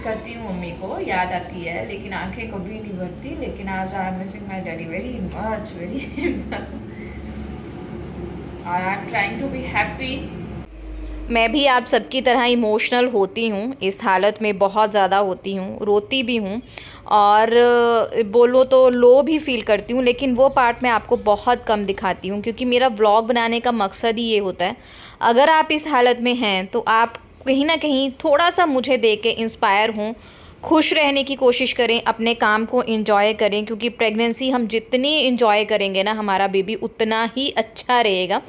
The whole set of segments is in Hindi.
करती हूँ, मम्मी को याद आती है, लेकिन आंखें कभी नहीं भरती। लेकिन आज I am missing my daddy very much, very I am trying to be happy. मैं भी आप सबकी तरह इमोशनल होती हूँ, इस हालत में बहुत ज़्यादा होती हूँ, रोती भी हूँ और बोलो तो लो भी फील करती हूँ। लेकिन वो पार्ट मैं आपको बहुत कम दिखाती हूँ, क्योंकि मेरा व्लॉग बनाने का मकसद ही ये होता है, अगर आप इस हालत में हैं तो आप कहीं ना कहीं थोड़ा सा मुझे देख के इंस्पायर हों, खुश रहने की कोशिश करें, अपने काम को एंजॉय करें, क्योंकि प्रेगनेंसी हम जितनी एंजॉय करेंगे ना, हमारा बेबी उतना ही अच्छा रहेगा।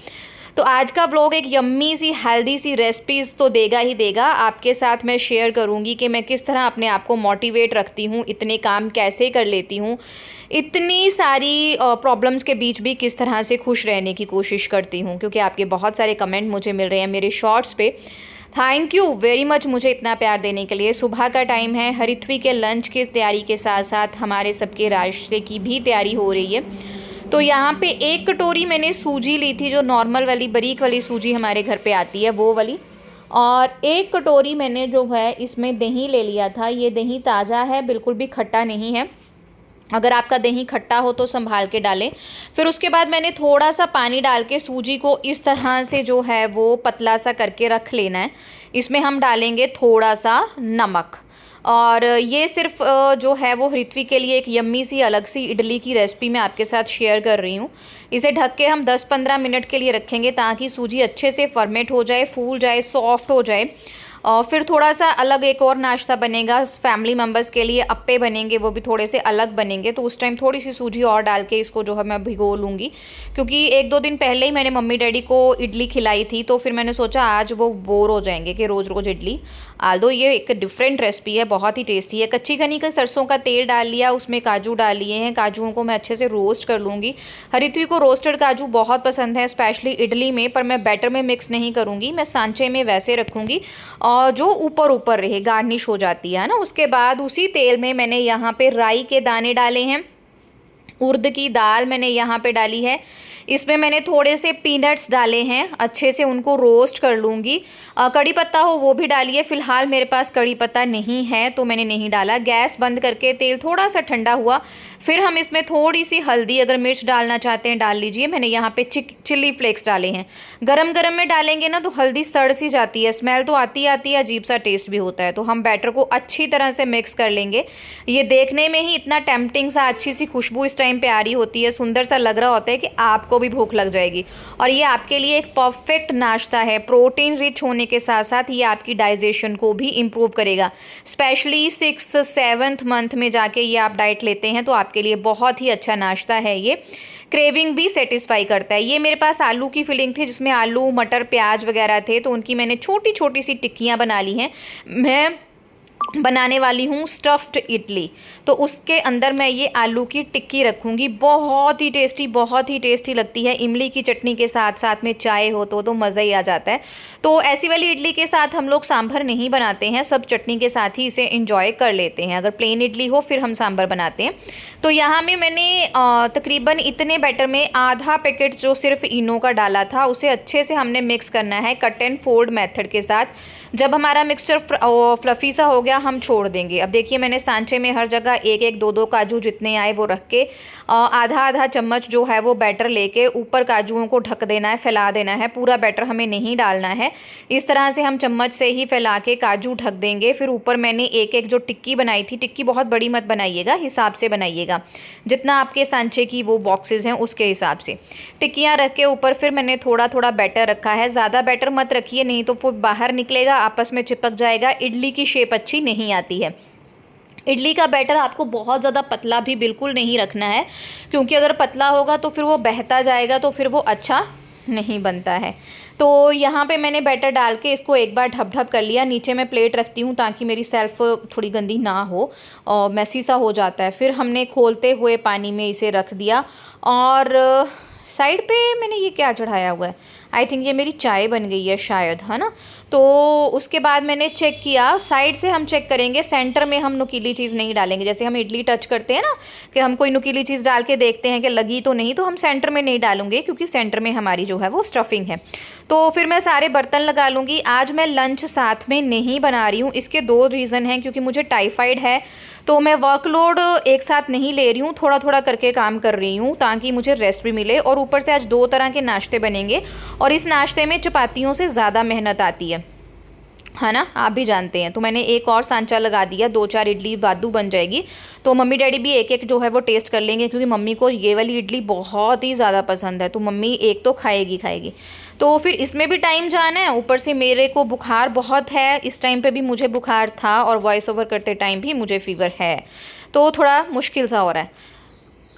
तो आज का व्लॉग एक यम्मी सी हेल्दी सी रेसिपीज़ तो देगा ही देगा। आपके साथ मैं शेयर करूंगी कि मैं किस तरह अपने आप को मोटिवेट रखती हूँ, इतने काम कैसे कर लेती हूँ, इतनी सारी प्रॉब्लम्स के बीच भी किस तरह से खुश रहने की कोशिश करती हूँ, क्योंकि आपके बहुत सारे कमेंट मुझे मिल रहे हैं मेरे शॉर्ट्स पे। थैंक यू वेरी मच मुझे इतना प्यार देने के लिए। सुबह का टाइम है, हरित्वी के लंच की तैयारी के साथ साथ हमारे सबके रास्ते की भी तैयारी हो रही है। तो यहाँ पे एक कटोरी मैंने सूजी ली थी, जो नॉर्मल वाली बारीक वाली सूजी हमारे घर पे आती है वो वाली, और एक कटोरी मैंने जो है इसमें दही ले लिया था। ये दही ताज़ा है, बिल्कुल भी खट्टा नहीं है। अगर आपका दही खट्टा हो तो संभाल के डालें। फिर उसके बाद मैंने थोड़ा सा पानी डाल के सूजी को इस तरह से जो है वो पतला सा करके रख लेना है। इसमें हम डालेंगे थोड़ा सा नमक, और ये सिर्फ जो है वो ऋत्वी के लिए एक यम्मी सी अलग सी इडली की रेसिपी मैं आपके साथ शेयर कर रही हूँ। इसे ढक के हम 10-15 मिनट के लिए रखेंगे, ताकि सूजी अच्छे से फर्मेंट हो जाए, फूल जाए, सॉफ्ट हो जाए। और फिर थोड़ा सा अलग एक और नाश्ता बनेगा फैमिली मेम्बर्स के लिए, अप्पे बनेंगे, वो भी थोड़े से अलग बनेंगे। तो उस टाइम थोड़ी सी सूजी और डाल के इसको जो है मैं भिगो लूँगी, क्योंकि 1-2 दिन पहले ही मैंने मम्मी डैडी को इडली खिलाई थी, तो फिर मैंने सोचा आज वो बोर हो जाएंगे कि रोज़ रोज़ इडली। आल्दो ये एक डिफरेंट रेसिपी है, बहुत ही टेस्टी है। कच्ची घनी का सरसों का तेल डाल लिया, उसमें काजू डाल लिए हैं। काजुओं को मैं अच्छे से रोस्ट कर लूँगी। हरित्वी को रोस्टेड काजू बहुत पसंद है, स्पेशली इडली में, पर मैं बैटर में मिक्स नहीं करूँगी, मैं सांचे में वैसे रखूँगी और जो ऊपर ऊपर रहे, गार्निश हो जाती है ना। उसके बाद उसी तेल में मैंने यहाँ पे राई के दाने डाले हैं, उड़द की दाल मैंने यहाँ पे डाली है, इसमें मैंने थोड़े से पीनट्स डाले हैं, अच्छे से उनको रोस्ट कर लूँगी। कड़ी पत्ता हो वो भी डालिए, फ़िलहाल मेरे पास कड़ी पत्ता नहीं है तो मैंने नहीं डाला। गैस बंद करके तेल थोड़ा सा ठंडा हुआ, फिर हम इसमें थोड़ी सी हल्दी, अगर मिर्च डालना चाहते हैं डाल लीजिए। मैंने यहाँ पे चिल्ली फ्लेक्स डाले हैं। गरम गरम में डालेंगे ना तो हल्दी सड़ सी जाती है, स्मेल तो आती आती है, अजीब सा टेस्ट भी होता है। तो हम बैटर को अच्छी तरह से मिक्स कर लेंगे। ये देखने में ही इतना टेम्पटिंग सा, अच्छी सी खुशबू इस टाइम पे आ रही होती है, सुंदर सा लग रहा होता है कि आपको भी भूख लग जाएगी। और ये आपके लिए एक परफेक्ट नाश्ता है, प्रोटीन रिच होने के साथ साथ ये आपकी डाइजेशन को भी इम्प्रूव करेगा। स्पेशली 6th-7th मंथ में जाके ये आप डाइट लेते हैं तो आपके लिए बहुत ही अच्छा नाश्ता है। ये क्रेविंग भी सेटिस्फाई करता है। ये मेरे पास आलू की फिलिंग थी, जिसमें आलू, मटर, प्याज वगैरह थे, तो उनकी मैंने छोटी छोटी सी टिक्कियाँ बना ली हैं। मैं बनाने वाली हूँ स्टफ्ड इडली, तो उसके अंदर मैं ये आलू की टिक्की रखूँगी। बहुत ही टेस्टी लगती है। इमली की चटनी के साथ साथ में चाय हो तो मज़ा ही आ जाता है। तो ऐसी वाली इडली के साथ हम लोग सांभर नहीं बनाते हैं, सब चटनी के साथ ही इसे इंजॉय कर लेते हैं। अगर प्लेन इडली हो फिर हम सांभर बनाते हैं। तो यहाँ में मैंने तकरीबन इतने बैटर में आधा पैकेट जो सिर्फ इनो का डाला था, उसे अच्छे से हमने मिक्स करना है कट एंड फोल्ड मेथड के साथ। जब हमारा मिक्सचर फ्लफ़ी सा हो गया, हम छोड़ देंगे। अब देखिए मैंने सांचे में हर जगह 1-1, 2-2 काजू जितने आए वो रख के आधा चम्मच जो है वो बैटर लेके ऊपर काजुओं को ढक देना है, फैला देना है। पूरा बैटर हमें नहीं डालना है, इस तरह से हम चम्मच से ही फैला के काजू ढक देंगे। फिर ऊपर मैंने 1-1 जो टिक्की बनाई थी, टिक्की बहुत बड़ी मत बनाइएगा, हिसाब से बनाइएगा, जितना आपके सांचे की वो बॉक्सेस हैं उसके हिसाब से टिक्कियाँ रख के ऊपर फिर मैंने थोड़ा थोड़ा बैटर रखा है। ज़्यादा बैटर मत रखिए, नहीं तो वो बाहर निकलेगा, आपस में चिपक जाएगा, इडली की शेप अच्छी नहीं आती है। इडली का बैटर आपको बहुत ज़्यादा पतला भी बिल्कुल नहीं रखना है, क्योंकि अगर पतला होगा तो फिर वो बहता जाएगा, तो फिर वो अच्छा नहीं बनता है। तो यहाँ पे मैंने बैटर डाल के इसको एक बार ढप कर लिया। नीचे मैं प्लेट रखती हूँ ताकि मेरी सेल्फ थोड़ी गंदी ना हो और मैसी सा हो जाता है। फिर हमने खोलते हुए पानी में इसे रख दिया और साइड पे मैंने ये क्या चढ़ाया हुआ है, आई थिंक ये मेरी चाय बन गई है शायद, है ना। तो उसके बाद मैंने चेक किया, साइड से हम चेक करेंगे, सेंटर में हम नुकीली चीज़ नहीं डालेंगे। जैसे हम इडली टच करते हैं ना, कि हम कोई नुकीली चीज़ डाल के देखते हैं कि लगी तो नहीं, तो हम सेंटर में नहीं डालूंगे क्योंकि सेंटर में हमारी जो है वो स्टफिंग है। तो फिर मैं सारे बर्तन लगा लूँगी। आज मैं लंच साथ में नहीं बना रही हूँ, इसके 2 रीज़न हैं। क्योंकि मुझे टाइफाइड है तो मैं वर्कलोड एक साथ नहीं ले रही हूँ, थोड़ा थोड़ा करके काम कर रही हूँ ताकि मुझे रेस्ट भी मिले। और ऊपर से आज 2 तरह के नाश्ते बनेंगे और इस नाश्ते में चपातियों से ज़्यादा मेहनत आती है ना, आप भी जानते हैं। तो मैंने एक और सांचा लगा दिया, 2-4 इडली बादू बन जाएगी। तो मम्मी डैडी भी एक एक जो है वो टेस्ट कर लेंगे, क्योंकि मम्मी को ये वाली इडली बहुत ही ज़्यादा पसंद है। तो मम्मी एक तो खाएगी। तो फिर इसमें भी टाइम जाना है, ऊपर से मेरे को बुखार बहुत है। इस टाइम पे भी मुझे बुखार था और वॉइस ओवर करते टाइम भी मुझे फीवर है, तो थोड़ा मुश्किल सा हो रहा है।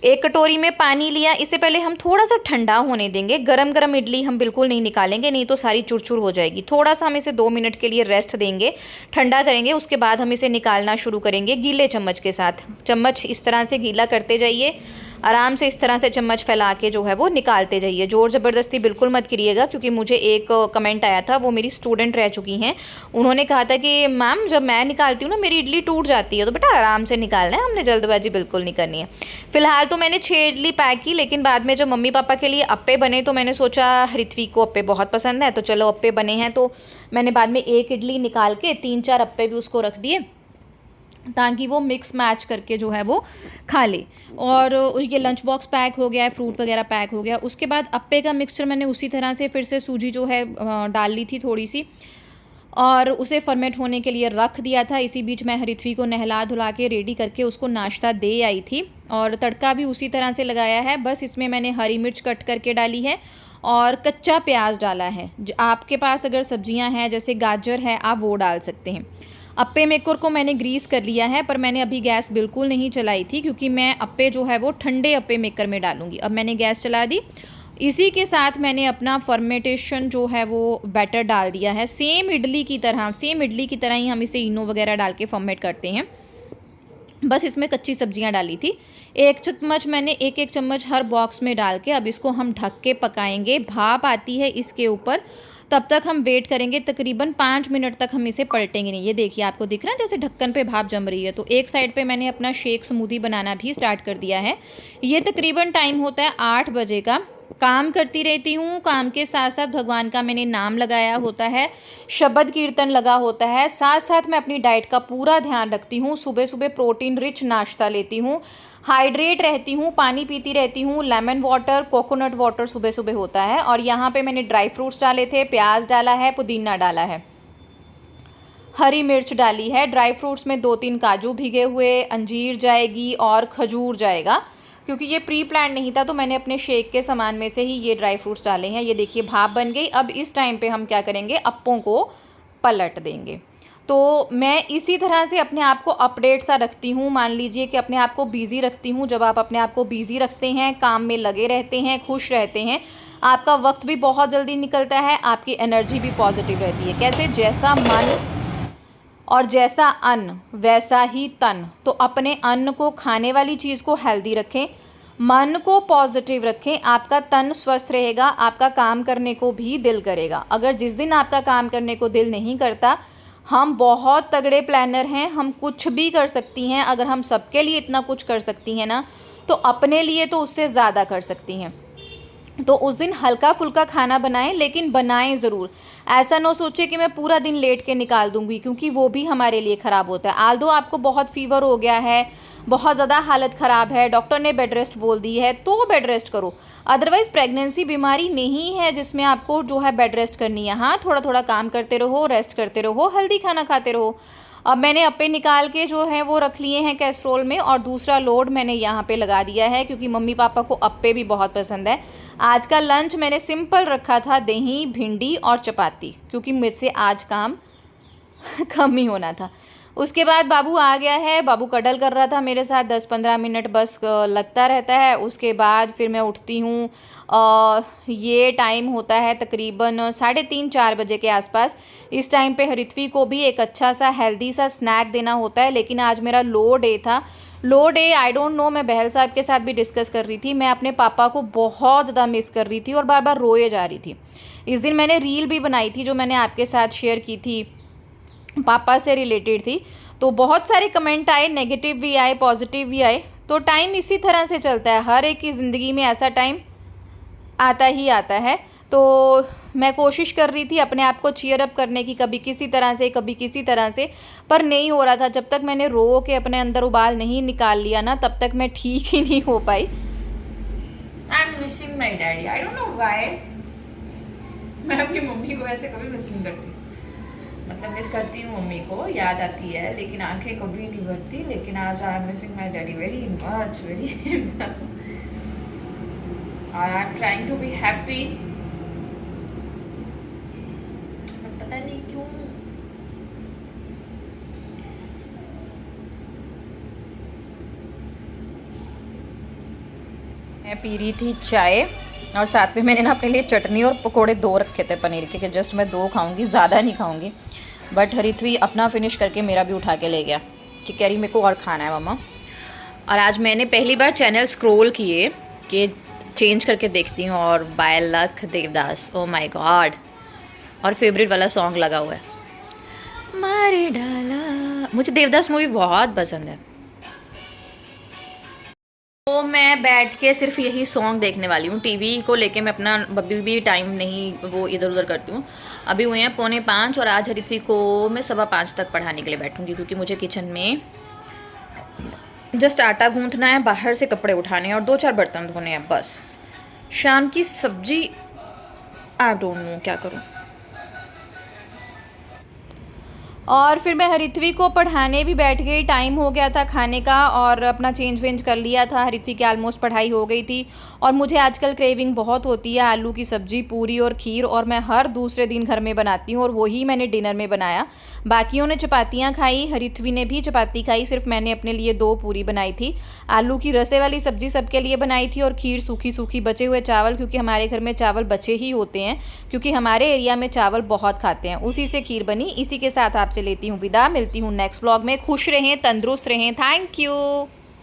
एक कटोरी में पानी लिया, इससे पहले हम थोड़ा सा ठंडा होने देंगे। गरम गरम इडली हम बिल्कुल नहीं निकालेंगे, नहीं तो सारी चुरचुर हो जाएगी। थोड़ा सा हम इसे 2 मिनट के लिए रेस्ट देंगे, ठंडा करेंगे। उसके बाद हम इसे निकालना शुरू करेंगे गीले चम्मच के साथ। चम्मच इस तरह से गीला करते जाइए, आराम से इस तरह से चम्मच फैला के जो है वो निकालते जाइए। ज़ोर ज़बरदस्ती बिल्कुल मत करिएगा, क्योंकि मुझे एक कमेंट आया था, वो मेरी स्टूडेंट रह चुकी हैं। उन्होंने कहा था कि मैम जब मैं निकालती हूँ ना मेरी इडली टूट जाती है। तो बेटा आराम से निकालना है, हमने जल्दबाजी बिल्कुल नहीं करनी है। फ़िलहाल तो मैंने 6 इडली पैक की, लेकिन बाद में जब मम्मी पापा के लिए अप्पे बने तो मैंने सोचा ऋत्विक को अप्पे बहुत पसंद है, तो चलो अप्पे बने हैं। तो मैंने बाद में 1 इडली निकाल के 3-4 अप्पे भी उसको रख दिए, ताकि वो मिक्स मैच करके जो है वो खा ले। और ये लंच बॉक्स पैक हो गया है, फ्रूट वगैरह पैक हो गया। उसके बाद अप्पे का मिक्सचर मैंने उसी तरह से फिर से सूजी जो है डाल ली थी थोड़ी सी, और उसे फर्मेंट होने के लिए रख दिया था। इसी बीच मैं ऋत्विक को नहला धुला के रेडी करके उसको नाश्ता दे आई थी। और तड़का भी उसी तरह से लगाया है, बस इसमें मैंने हरी मिर्च कट करके डाली है और कच्चा प्याज डाला है। आपके पास अगर सब्जियां हैं जैसे गाजर है, आप वो डाल सकते हैं। अप्पे मेकर को मैंने ग्रीस कर लिया है, पर मैंने अभी गैस बिल्कुल नहीं चलाई थी, क्योंकि मैं अप्पे जो है वो ठंडे अप्पे मेकर में डालूंगी। अब मैंने गैस चला दी। इसी के साथ मैंने अपना फर्मेंटेशन जो है वो बैटर डाल दिया है। सेम इडली की तरह ही हम इसे इनो वगैरह डाल के फर्मेंट करते हैं। बस इसमें कच्ची सब्जियां डाली थी। 1 चम्मच मैंने 1-1 चम्मच हर बॉक्स में डाल के अब इसको हम ढक के पकाएंगे। भाप आती है इसके ऊपर, तब तक हम वेट करेंगे। तकरीबन 5 मिनट तक हम इसे पलटेंगे नहीं। ये देखिए, आपको दिख रहा है जैसे ढक्कन पे भाप जम रही है। तो एक साइड पे मैंने अपना शेक स्मूदी बनाना भी स्टार्ट कर दिया है। ये तकरीबन टाइम होता है 8 बजे का। काम करती रहती हूँ, काम के साथ साथ भगवान का मैंने नाम लगाया होता है, शब्द कीर्तन लगा होता है। साथ साथ मैं अपनी डाइट का पूरा ध्यान रखती हूँ। सुबह सुबह प्रोटीन रिच नाश्ता लेती हूँ, हाइड्रेट रहती हूँ, पानी पीती रहती हूँ। लेमन वाटर, कोकोनट वाटर सुबह सुबह होता है। और यहाँ पे मैंने ड्राई फ्रूट्स डाले थे, प्याज डाला है, पुदीना डाला है, हरी मिर्च डाली है। ड्राई फ्रूट्स में 2-3 काजू भिगे हुए, अंजीर जाएगी और खजूर जाएगा। क्योंकि ये प्री प्लान नहीं था, तो मैंने अपने शेक के सामान में से ही ये ड्राई फ्रूट्स डाले हैं। ये देखिए भाप बन गई। अब इस टाइम पे हम क्या करेंगे, अप्पों को पलट देंगे। तो मैं इसी तरह से अपने आप को अपडेट सा रखती हूँ। मान लीजिए कि अपने आप को बिज़ी रखती हूँ। जब आप अपने आप को बिज़ी रखते हैं, काम में लगे रहते हैं, खुश रहते हैं, आपका वक्त भी बहुत जल्दी निकलता है, आपकी एनर्जी भी पॉजिटिव रहती है। कैसे, जैसा मन और जैसा अन्न वैसा ही तन। तो अपने अन्न को, खाने वाली चीज़ को हेल्दी रखें, मन को पॉजिटिव रखें, आपका तन स्वस्थ रहेगा, आपका काम करने को भी दिल करेगा। अगर जिस दिन आपका काम करने को दिल नहीं करता, हम बहुत तगड़े प्लानर हैं, हम कुछ भी कर सकती हैं। अगर हम सबके लिए इतना कुछ कर सकती हैं ना, तो अपने लिए तो उससे ज़्यादा कर सकती हैं। तो उस दिन हल्का फुल्का खाना बनाएं, लेकिन बनाएं ज़रूर। ऐसा ना सोचे कि मैं पूरा दिन लेट के निकाल दूंगी, क्योंकि वो भी हमारे लिए ख़राब होता है। आल्दो आपको बहुत फीवर हो गया है, बहुत ज़्यादा हालत ख़राब है, डॉक्टर ने बेड रेस्ट बोल दी है, तो बेड रेस्ट करो। अदरवाइज़ प्रेगनेंसी बीमारी नहीं है जिसमें आपको जो है बेड रेस्ट करनी है। हाँ, थोड़ा थोड़ा काम करते रहो, रेस्ट करते रहो, हेल्दी खाना खाते रहो। अब मैंने अप्पे निकाल के जो है वो रख लिए हैं कैसरोल में, और दूसरा लोड मैंने यहाँ पे लगा दिया है, क्योंकि मम्मी पापा को अप्पे भी बहुत पसंद है। आज का लंच मैंने सिंपल रखा था, दही, भिंडी और चपाती, क्योंकि मुझसे आज काम कम ही होना था। उसके बाद बाबू आ गया है। बाबू कडल कर रहा था मेरे साथ, 10-15 मिनट बस लगता रहता है। उसके बाद फिर मैं उठती हूँ। ये टाइम होता है तकरीबन 3:30-4 बजे के आसपास। इस टाइम पे ऋत्विक को भी एक अच्छा सा हेल्दी सा स्नैक देना होता है, लेकिन आज मेरा लो डे था, लो डे, आई डोंट नो। मैं बहल साहब के साथ भी डिस्कस कर रही थी, मैं अपने पापा को बहुत ज़्यादा मिस कर रही थी और बार बार रोए जा रही थी। इस दिन मैंने रील भी बनाई थी जो मैंने आपके साथ शेयर की थी, पापा से रिलेटेड थी। तो बहुत सारे कमेंट आए, नेगेटिव भी आए, पॉजिटिव भी आए। तो टाइम इसी तरह से चलता है, हर एक की ज़िंदगी में ऐसा टाइम आता ही आता है। तो मैं कोशिश कर रही थी अपने आप को चीयर अप करने की, कभी किसी तरह से कभी किसी तरह से, पर नहीं हो रहा था। जब तक मैंने रो के अपने अंदर उबाल नहीं निकाल लिया ना, तब तक मैं ठीक ही नहीं हो पाई। I am missing my daddy, I don't know why. मैं अपनी मम्मी को ऐसे कभी मिस नहीं करती, मतलब मिस करती हूँ मम्मी को, याद आती है, लेकिन आंखें कभी नहीं भरती। लेकिन आज I am missing my daddy very much, very I am trying to be happy, पता नहीं क्यों। मैं पी रही थी चाय और साथ में मैंने ना अपने लिए चटनी और पकोड़े 2 रखे थे पनीर के, कि जस्ट मैं 2 खाऊंगी, ज़्यादा नहीं खाऊंगी। बट हरिथवी अपना फिनिश करके मेरा भी उठा के ले गया कि कह रही मेरे को और खाना है मम्मा। और आज मैंने पहली बार चैनल स्क्रॉल किए कि चेंज करके देखती हूँ, और by luck Devdas, oh my God, और फेवरेट वाला सॉन्ग लगा हुआ है, मारे डाला। मुझे देवदास मूवी बहुत पसंद है, तो मैं बैठ के सिर्फ यही सॉन्ग देखने वाली हूँ। टीवी को लेके मैं अपना अभी भी टाइम नहीं वो इधर उधर करती हूँ। अभी हुए हैं 4:45 और आज हरिथवी को मैं 5:15 तक पढ़ाने के लिए बैठूंगी, क्योंकि मुझे किचन में जस्ट आटा गूंथना है, बाहर से कपड़े उठाने हैं और 2-4 बर्तन धोने हैं बस। शाम की सब्जी आई डोंट नो क्या करूँ। और फिर मैं हरिथवी को पढ़ाने भी बैठ गई, टाइम हो गया था खाने का, और अपना चेंज वेंज कर लिया था। हरिथवी की ऑलमोस्ट पढ़ाई हो गई थी। और मुझे आजकल क्रेविंग बहुत होती है आलू की सब्ज़ी, पूरी और खीर, और मैं हर दूसरे दिन घर में बनाती हूँ, और वही मैंने डिनर में बनाया। बाकियों ने चपातियाँ खाई, हरिथवी ने भी चपाती खाई, सिर्फ मैंने अपने लिए 2 पूरी बनाई थी। आलू की रसे वाली सब्ज़ी सबके लिए बनाई थी, और खीर सूखी सूखी बचे हुए चावल, क्योंकि हमारे घर में चावल बचे ही होते हैं, क्योंकि हमारे एरिया में चावल बहुत खाते हैं, उसी से खीर बनी। इसी के साथ आपसे लेती हूँ विदा, मिलती हूँ नेक्स्ट व्लॉग में। खुश रहें, तंदुरुस्त रहें, थैंक यू।